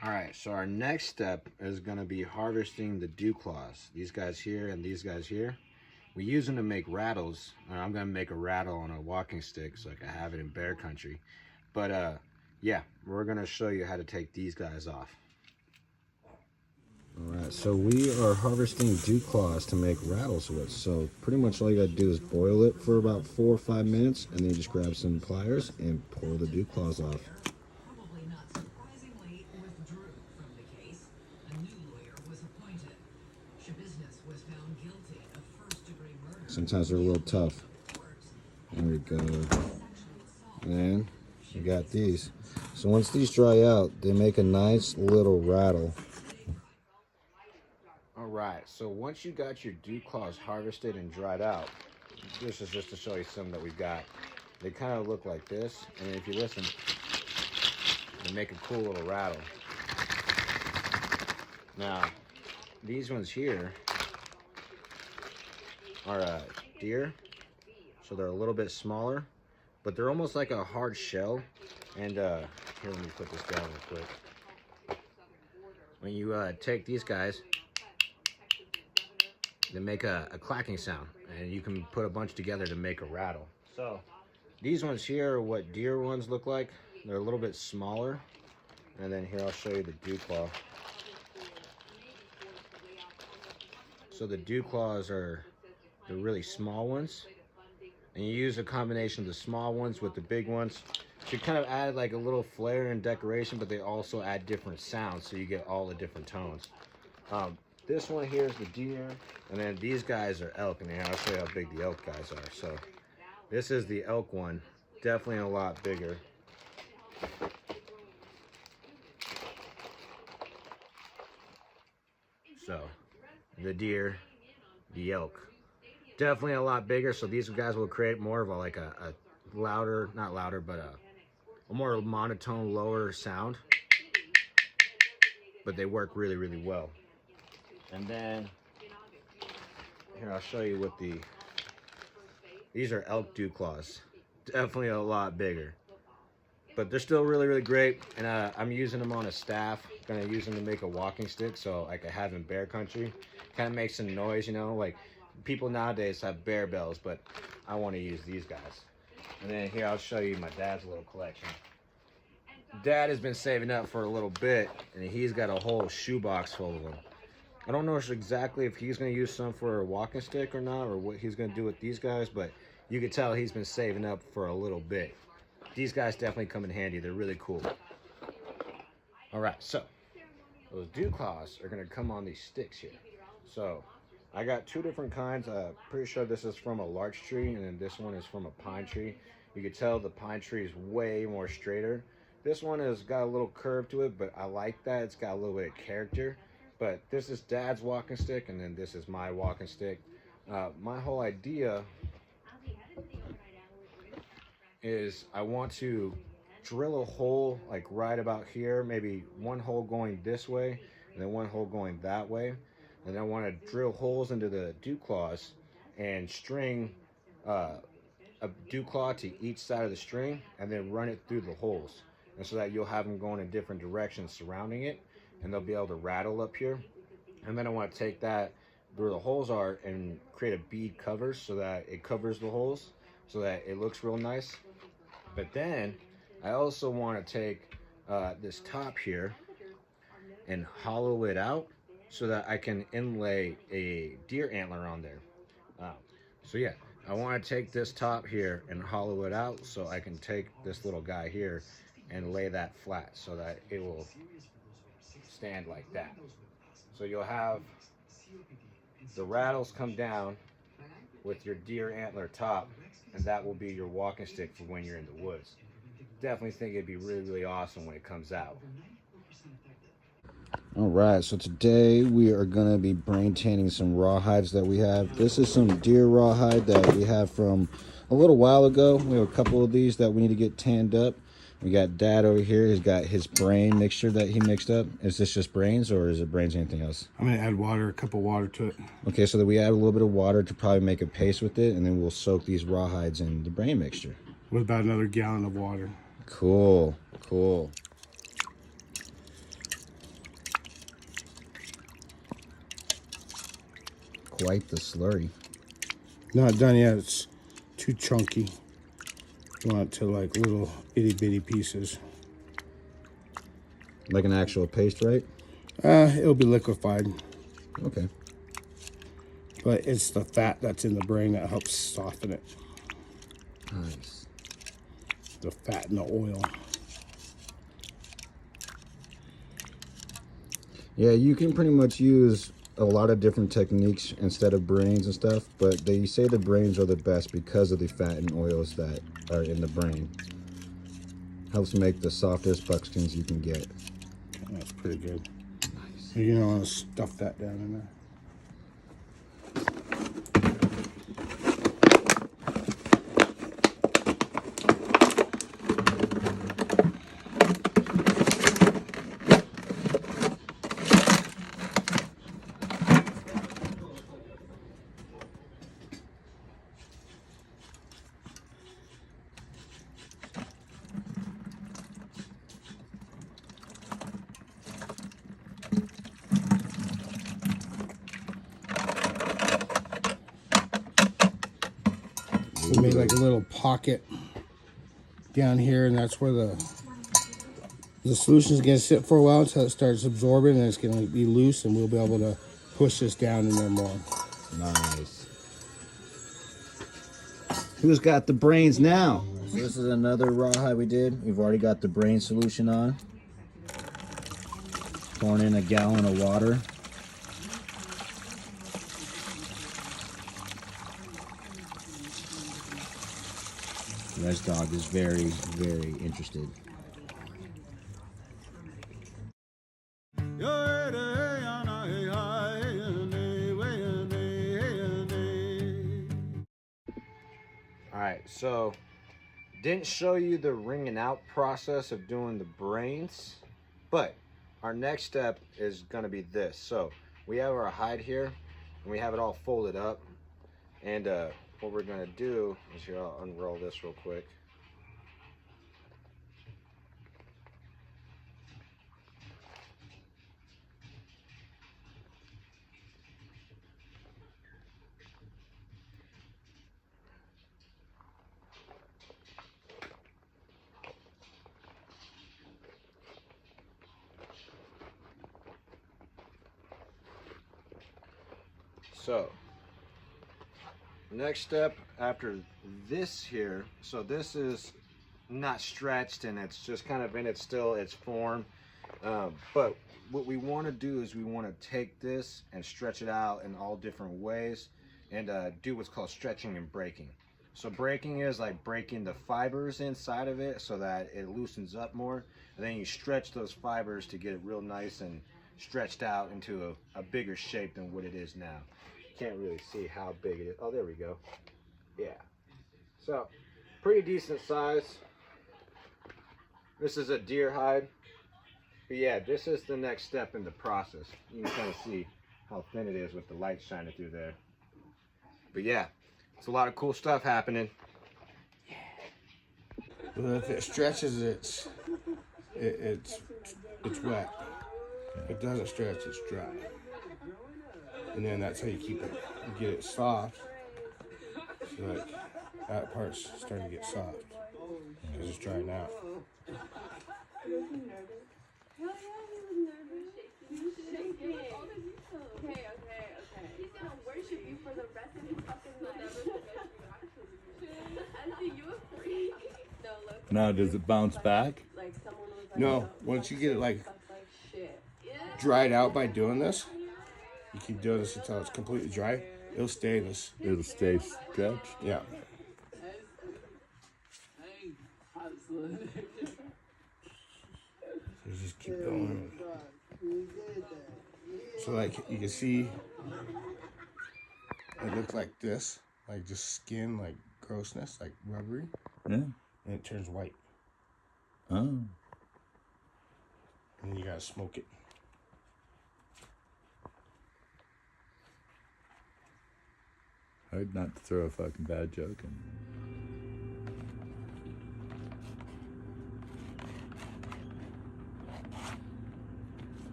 All right, so our next step is going to be harvesting the dew claws. These guys here and these guys here. We use them to make rattles. I'm going to make a rattle on a walking stick so I can have it in bear country. But yeah, we're going to show you how to take these guys off. All right, so we are harvesting dew claws to make rattles with. So pretty much all you got to do is boil it for about 4 or 5 minutes, and then you just grab some pliers and pull the dew claws off. Sometimes they're a little tough. There we go. And you got these. So once these dry out, they make a nice little rattle. All right, so once you got your dew claws harvested and dried out, this is just to show you some that we've got. They kind of look like this, and if you listen, they make a cool little rattle. Now, these ones here are deer, so they're a little bit smaller, but they're almost like a hard shell. And here, let me put this down real quick. When you take these guys, they make a clacking sound, and you can put a bunch together to make a rattle. So these ones here are what deer ones look like. They're a little bit smaller. And then here, I'll show you the dew claw. So the dew claws are the really small ones, and you use a combination of the small ones with the big ones to kind of add like a little flair and decoration, but they also add different sounds, so you get all the different tones. This one here is the deer, and then these guys are elk, and I'll show you how big the elk guys are. So this is the elk one, definitely a lot bigger. So the deer, the elk, definitely a lot bigger. So these guys will create more of a louder, not louder, but a more monotone, lower sound. But they work really, really well. And then here, I'll show you what these are elk dew claws. Definitely a lot bigger. But they're still really, really great. And I'm using them on a staff. Gonna use them to make a walking stick so I can have in bear country. Kind of makes some noise, you know, like people nowadays have bear bells, but I want to use these guys. And then here, I'll show you my dad's little collection. Dad has been saving up for a little bit, and he's got a whole shoebox full of them. I don't know exactly if he's going to use some for a walking stick or not, or what he's going to do with these guys, but you can tell he's been saving up for a little bit. These guys definitely come in handy. They're really cool. All right, so those dew claws are going to come on these sticks here. So I got 2 different kinds. Pretty sure this is from a larch tree, and then this one is from a pine tree. You can tell the pine tree is way more straighter. This one has got a little curve to it, but I like that. It's got a little bit of character. But this is Dad's walking stick, and then this is my walking stick. My whole idea is I want to drill a hole like right about here, maybe one hole going this way, and then one hole going that way. And I want to drill holes into the dew claws and string a dew claw to each side of the string, and then run it through the holes. And so that you'll have them going in different directions surrounding it, and they'll be able to rattle up here. And then I want to take that where the holes are and create a bead cover so that it covers the holes so that it looks real nice. But then I also want to take this top here and hollow it out so that I can inlay a deer antler on there. So yeah, I want to take this top here and hollow it out so I can take this little guy here and lay that flat so that it will stand like that. So you'll have the rattles come down with your deer antler top, and that will be your walking stick for when you're in the woods. Definitely think it'd be really, really awesome when it comes out. All right, so today we are going to be brain tanning some rawhides that we have. This is some deer rawhide that we have from a little while ago. We have a couple of these that we need to get tanned up. We got Dad over here. He's got his brain mixture that he mixed up. Is this just brains, or is it brains anything else? I'm going to add water, a cup of water to it. Okay, so that we add a little bit of water to probably make a paste with it, and then we'll soak these rawhides in the brain mixture. With about another gallon of water. Cool, cool. quite the slurry. Not done yet. It's too chunky. You want it to like little itty bitty pieces. Like an actual paste, right? It'll be liquefied. Okay. But it's the fat that's in the brain that helps soften it. Nice. The fat and the oil. Yeah, you can pretty much use a lot of different techniques instead of brains and stuff, but they say the brains are the best because of the fat and oils that are in the brain. Helps make the softest buckskins you can get. That's pretty good. Nice. You don't want to stuff that down in there. We made like a little pocket down here, and that's where the solution is going to sit for a while until it starts absorbing, and it's going to be loose, and we'll be able to push this down in there more. Nice. Who's got the brains now? So this is another rawhide we did. We've already got the brain solution on. Pouring in a gallon of water. Res Dog is very, very interested. Alright, so didn't show you the wringing out process of doing the brains, but our next step is going to be this. So we have our hide here, and we have it all folded up, and what we're going to do is here, I'll unroll this real quick. So next step after this here, so this is not stretched and it's just kind of in its form, but what we want to do is we want to take this and stretch it out in all different ways and do what's called stretching and breaking. So breaking is like breaking the fibers inside of it so that it loosens up more, and then you stretch those fibers to get it real nice and stretched out into a bigger shape than what it is now. Can't really see how big it is. Oh, there we go. Yeah. So, pretty decent size. This is a deer hide. But yeah, this is the next step in the process. You can kind of see how thin it is with the light shining through there. But yeah, it's a lot of cool stuff happening. Well, if it stretches, it's wet. If it doesn't stretch, it's dry. And then that's how you keep it. You get it soft. So like that part's starting to get soft because it's drying out. Now, does it bounce back? No, once you get it like dried out by doing this, you keep doing this until it's completely dry. It'll stay this. It'll stay stretched. Yeah. So just keep going. So like you can see, it looks like this, like just skin, like grossness, like rubbery, Yeah. and it turns white. Oh. And then you gotta smoke it. Hard not to throw a fucking bad joke in.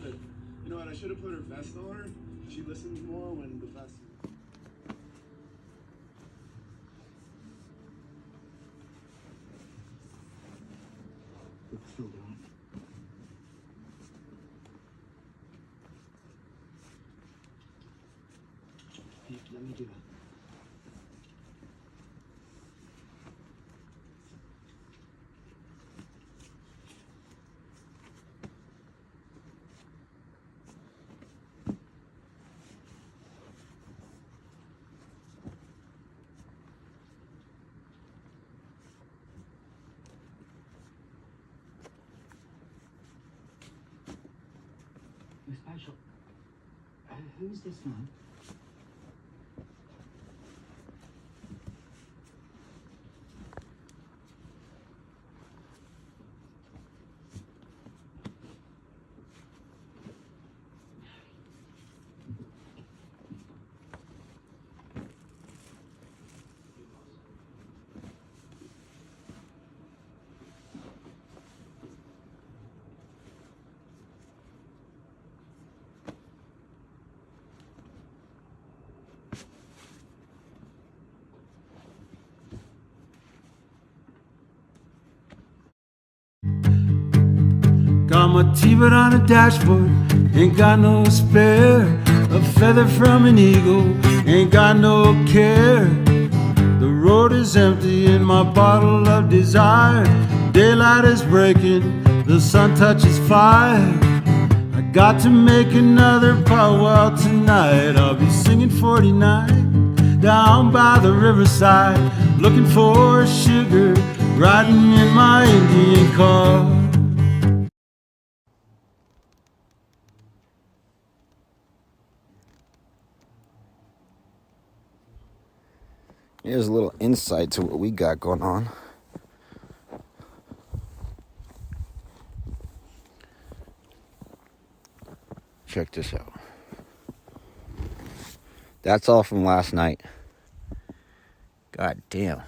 You know what? I should have put her vest on her. She listens more when the vest. Still doing. Hey, let me do it. Special. Who's this man? Got my T-bird on the dashboard, ain't got no spare. A feather from an eagle, ain't got no care. The road is empty in my bottle of desire. Daylight is breaking, the sun touches fire. I got to make another powwow tonight. I'll be singing 49 down by the riverside, looking for sugar, riding in my Indian car. Here's a little insight to what we got going on. Check this out. That's all from last night. God damn.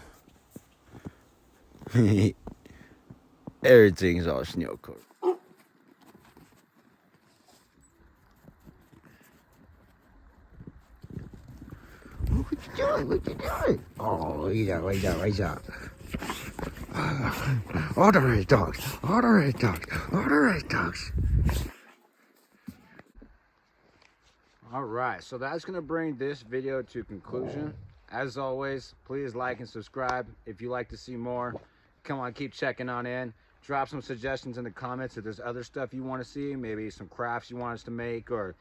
Everything's all snow covered. What you doing? What you doing? Oh, wait up. All the red dogs. All right, so that's going to bring this video to conclusion. As always, please like and subscribe if you like to see more. Come on, keep checking on in. Drop some suggestions in the comments if there's other stuff you want to see, maybe some crafts you want us to make, or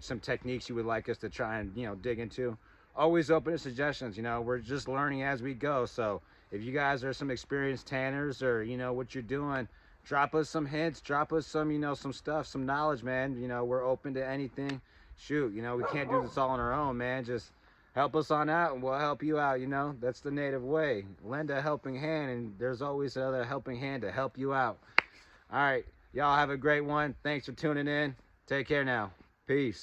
some techniques you would like us to try and dig into. Always open to suggestions. We're just learning as we go, so if you guys are some experienced tanners, or what you're doing, drop us some hints, drop us some some stuff, some knowledge, man. We're open to anything. Shoot, we can't do this all on our own, man. Just help us on out and we'll help you out. That's the native way. Lend a helping hand, and there's always another helping hand to help you out. All right, y'all have a great one. Thanks for tuning in. Take care now. Peace.